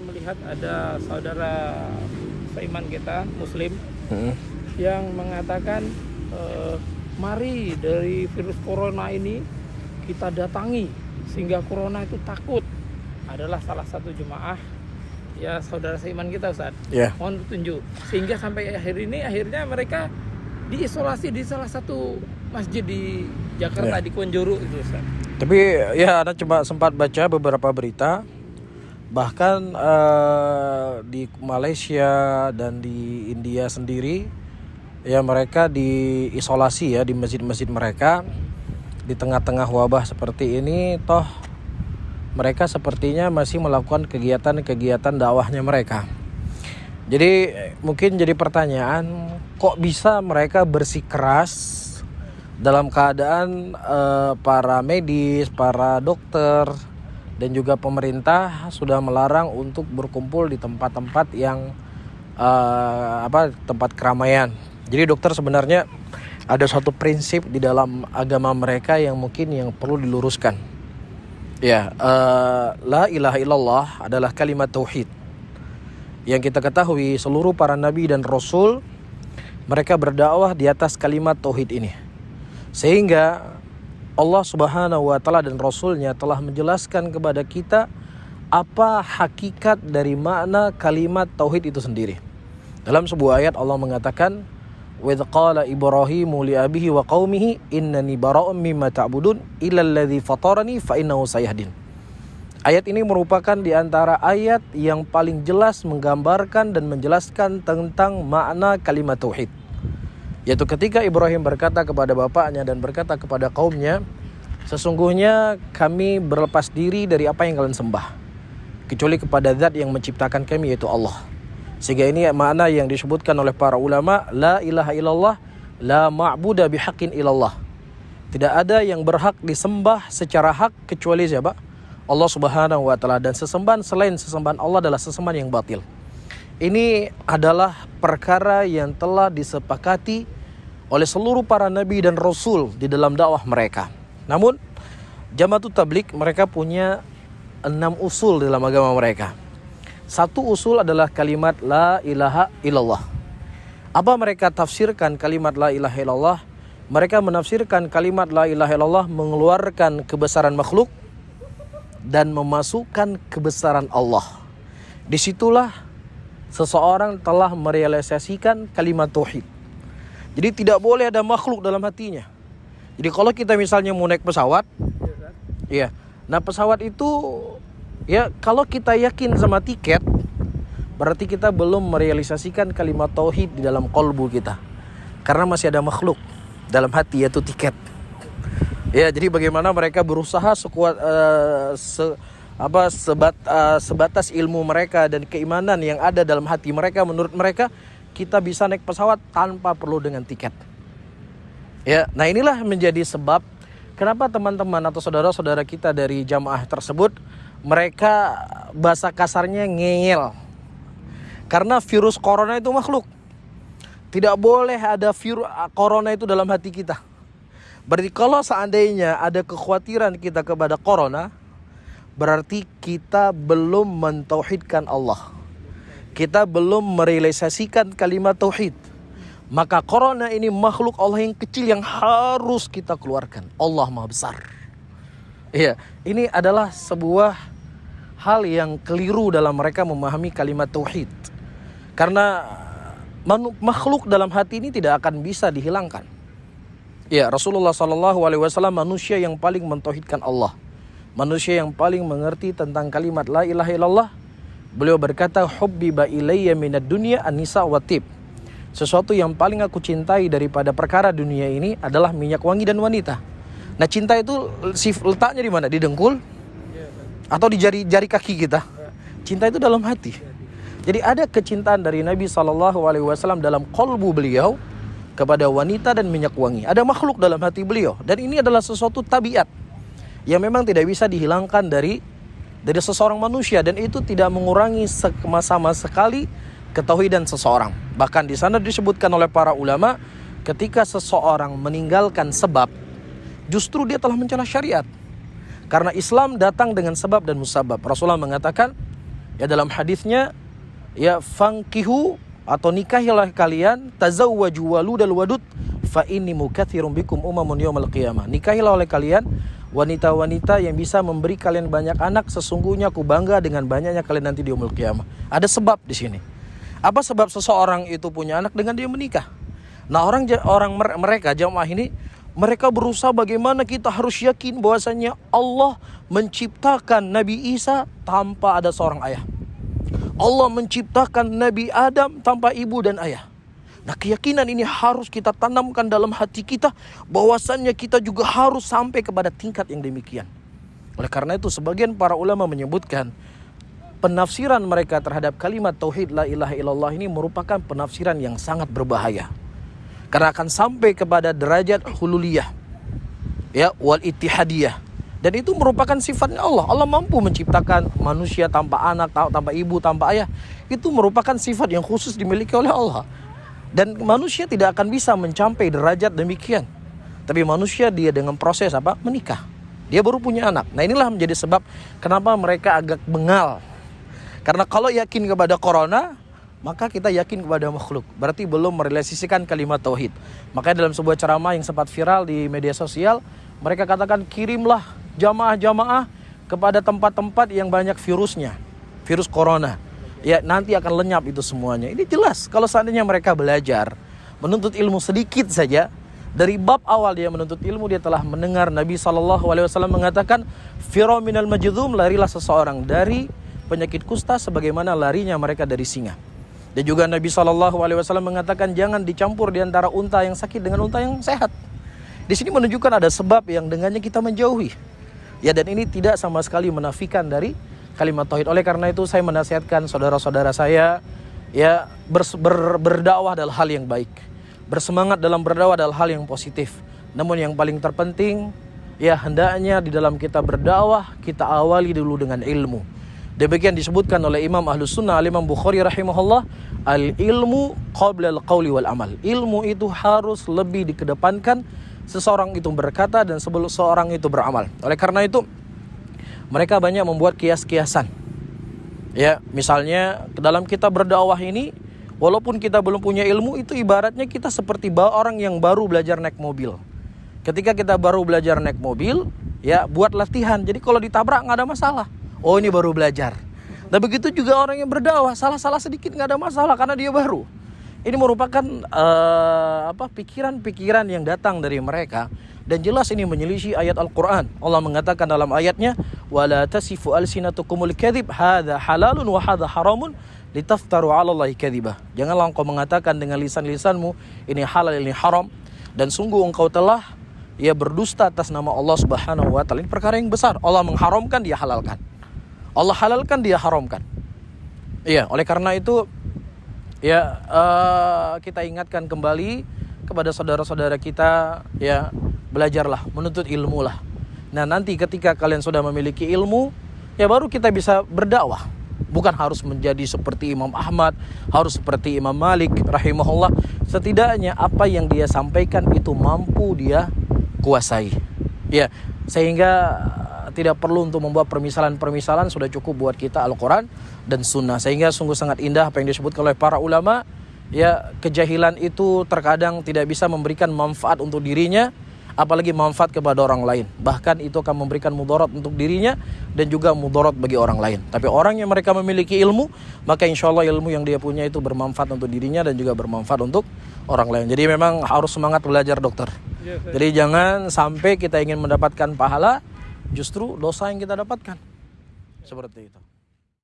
melihat ada saudara seiman kita Muslim yang mengatakan mari dari virus corona ini kita datangi sehingga corona itu takut. Adalah salah satu jemaah ya saudara seiman kita, Ustaz. Mohon petunjuk sehingga sampai akhirnya mereka diisolasi di salah satu masjid di Jakarta, di Kuanjuru itu, Ustaz. Tapi ya Anda coba sempat baca beberapa berita, bahkan di Malaysia dan di India sendiri ya mereka diisolasi ya di masjid-masjid mereka di tengah-tengah wabah seperti ini. Toh mereka sepertinya masih melakukan kegiatan-kegiatan dakwahnya mereka. Jadi mungkin jadi pertanyaan, kok bisa mereka bersikeras dalam keadaan para medis, para dokter dan juga pemerintah sudah melarang untuk berkumpul di tempat-tempat yang tempat keramaian. Jadi dokter sebenarnya ada suatu prinsip di dalam agama mereka yang mungkin yang perlu diluruskan. La ilaha illallah adalah kalimat tauhid. Yang kita ketahui seluruh para nabi dan rasul mereka berdakwah di atas kalimat tauhid ini. Sehingga Allah Subhanahu wa taala dan rasulnya telah menjelaskan kepada kita apa hakikat dari makna kalimat tauhid itu sendiri. Dalam sebuah ayat Allah mengatakan, "Wa idz qala Ibrahimu li abihi wa qaumihi innani bara'un mimma ta'budun illa alladzi fatarani fa innahu sayahdin." Ayat ini merupakan di antara ayat yang paling jelas menggambarkan dan menjelaskan tentang makna kalimat tauhid. Yaitu ketika Ibrahim berkata kepada bapaknya dan berkata kepada kaumnya, "Sesungguhnya kami berlepas diri dari apa yang kalian sembah, kecuali kepada zat yang menciptakan kami yaitu Allah." Sehingga ini makna yang disebutkan oleh para ulama, la ilaha illallah, la ma'buda bihaqqin illallah. Tidak ada yang berhak disembah secara hak kecuali siapa? Allah Subhanahu wa taala, dan sesembahan selain sesembahan Allah adalah sesembahan yang batil. Ini adalah perkara yang telah disepakati oleh seluruh para nabi dan rasul di dalam dakwah mereka. Namun Jama'atut Tabligh mereka punya 6 usul dalam agama mereka. Satu usul adalah kalimat la ilaha illallah. Apa mereka tafsirkan kalimat la ilaha illallah? Mereka menafsirkan kalimat la ilaha illallah mengeluarkan kebesaran makhluk dan memasukkan kebesaran Allah. Disitulah seseorang telah merealisasikan kalimat tauhid. Jadi tidak boleh ada makhluk dalam hatinya. Jadi kalau kita misalnya mau naik pesawat, nah pesawat itu ya kalau kita yakin sama tiket, berarti kita belum merealisasikan kalimat tauhid di dalam qalbu kita. Karena masih ada makhluk dalam hati yaitu tiket. Ya, jadi bagaimana mereka berusaha sekuat sebatas ilmu mereka dan keimanan yang ada dalam hati mereka, menurut mereka kita bisa naik pesawat tanpa perlu dengan tiket. Ya, nah inilah menjadi sebab kenapa teman-teman atau saudara-saudara kita dari jamaah tersebut mereka bahasa kasarnya ngeyel. Karena virus corona itu makhluk. Tidak boleh ada virus corona itu dalam hati kita. Berarti kalau seandainya ada kekhawatiran kita kepada corona, berarti kita belum mentauhidkan Allah. Kita belum merealisasikan kalimat tauhid. Maka corona ini makhluk Allah yang kecil yang harus kita keluarkan. Allah Maha Besar. Iya, ini adalah sebuah hal yang keliru dalam mereka memahami kalimat tauhid. Karena makhluk dalam hati ini tidak akan bisa dihilangkan. Ya, Rasulullah SAW manusia yang paling mentauhidkan Allah. Manusia yang paling mengerti tentang kalimat la ilaha illallah. Beliau berkata, "Hubbiba ilayya minad dunya an-nisa wa tib." Sesuatu yang paling aku cintai daripada perkara dunia ini adalah minyak wangi dan wanita. Nah, cinta itu letaknya di mana? Di dengkul atau di jari kaki kita? Cinta itu dalam hati. Jadi ada kecintaan dari Nabi SAW dalam qalbu beliau kepada wanita dan minyak wangi. Ada makhluk dalam hati beliau, dan ini adalah sesuatu tabiat yang memang tidak bisa dihilangkan dari seseorang manusia, dan itu tidak mengurangi sama sekali ketauhidan seseorang. Bahkan di sana disebutkan oleh para ulama, ketika seseorang meninggalkan sebab, justru dia telah mencela syariat. Karena Islam datang dengan sebab dan musabab. Rasulullah mengatakan, Ya dalam hadisnya, ya fankihu atau nikahilah kalian, tazawwaju waludal wadud fa inni mukatsirum bikum umamun yaumil qiyamah. Nikahilah oleh kalian wanita-wanita yang bisa memberi kalian banyak anak, sesungguhnya aku bangga dengan banyaknya kalian nanti di yaumil qiyamah. Ada sebab di sini. Apa sebab seseorang itu punya anak dengan dia menikah? Nah, mereka jamaah ini, mereka berusaha bagaimana kita harus yakin bahwasanya Allah menciptakan Nabi Isa tanpa ada seorang ayah. Allah menciptakan Nabi Adam tanpa ibu dan ayah. Nah, keyakinan ini harus kita tanamkan dalam hati kita, bahwasannya kita juga harus sampai kepada tingkat yang demikian. Oleh karena itu sebagian para ulama menyebutkan penafsiran mereka terhadap kalimat tauhid la ilaha illallah ini merupakan penafsiran yang sangat berbahaya. Karena akan sampai kepada derajat hululiyah, ya, wal ittihadiyah. Dan itu merupakan sifatnya Allah. Allah mampu menciptakan manusia tanpa anak, tanpa ibu, tanpa ayah. Itu merupakan sifat yang khusus dimiliki oleh Allah. Dan manusia tidak akan bisa mencapai derajat demikian. Tapi manusia dia dengan proses apa? Menikah. Dia baru punya anak. Nah, inilah menjadi sebab kenapa mereka agak bengal. Karena kalau yakin kepada corona, maka kita yakin kepada makhluk. Berarti belum merealisasikan kalimat tauhid. Makanya dalam sebuah ceramah yang sempat viral di media sosial, mereka katakan kirimlah jamaah-jamaah kepada tempat-tempat yang banyak virusnya, virus corona. Ya, nanti akan lenyap itu semuanya. Ini jelas kalau seandainya mereka belajar menuntut ilmu sedikit saja, dari bab awal dia menuntut ilmu, dia telah mendengar Nabi SAW mengatakan, "Firu minal majdhum," larilah seseorang dari penyakit kusta sebagaimana larinya mereka dari singa. Dan juga Nabi SAW mengatakan jangan dicampur di antara unta yang sakit dengan unta yang sehat. Di sini menunjukkan ada sebab yang dengannya kita menjauhi. Ya, dan ini tidak sama sekali menafikan dari kalimat tauhid. Oleh karena itu saya menasihatkan saudara-saudara saya, ya, berdakwah adalah hal yang baik. Bersemangat dalam berdakwah adalah hal yang positif. Namun yang paling terpenting, ya, hendaknya di dalam kita berdakwah kita awali dulu dengan ilmu. Demikian disebutkan oleh Imam Ahlus Sunnah Imam Bukhari rahimahullah, al-ilmu qabla al-qawli wal amal. Ilmu itu harus lebih dikedepankan seseorang itu berkata dan sebelum seorang itu beramal. Oleh karena itu mereka banyak membuat kias-kiasan. Ya, misalnya dalam kita berdakwah ini, walaupun kita belum punya ilmu, itu ibaratnya kita seperti orang yang baru belajar naik mobil. Ketika kita baru belajar naik mobil, ya, buat latihan. Jadi kalau ditabrak nggak ada masalah. Oh, ini baru belajar. Nah, begitu juga orang yang berdakwah, salah-salah sedikit nggak ada masalah karena dia baru. Ini merupakan pikiran-pikiran yang datang dari mereka, dan jelas ini menyelisih ayat Al-Quran. Allah mengatakan dalam ayatnya, "Wala tasifu alsinatukumul kadzib, hadza halalun wa hadza haramun litaftaru 'alallahi kadziba." Janganlah engkau mengatakan dengan lisan-lisanmu ini halal ini haram, dan sungguh engkau telah berdusta atas nama Allah Subhanahu wa taala. Ini perkara yang besar. Allah mengharamkan, dia halalkan. Allah halalkan, dia haramkan. Iya, oleh karena itu kita ingatkan kembali kepada saudara-saudara kita, ya, belajarlah, menuntut ilmu lah. Nah, nanti ketika kalian sudah memiliki ilmu, ya baru kita bisa berdakwah. Bukan harus menjadi seperti Imam Ahmad, harus seperti Imam Malik rahimahullah. Setidaknya apa yang dia sampaikan itu mampu dia kuasai. Ya, sehingga tidak perlu untuk membuat permisalan-permisalan, sudah cukup buat kita Al-Quran dan Sunnah. Sehingga sungguh sangat indah apa yang disebutkan oleh para ulama. Ya, kejahilan itu terkadang tidak bisa memberikan manfaat untuk dirinya, apalagi manfaat kepada orang lain. Bahkan itu akan memberikan mudarat untuk dirinya dan juga mudarat bagi orang lain. Tapi orang yang mereka memiliki ilmu, maka insya Allah ilmu yang dia punya itu bermanfaat untuk dirinya dan juga bermanfaat untuk orang lain. Jadi memang harus semangat belajar, dokter. Jadi jangan sampai kita ingin mendapatkan pahala, justru dosa yang kita dapatkan. Seperti itu.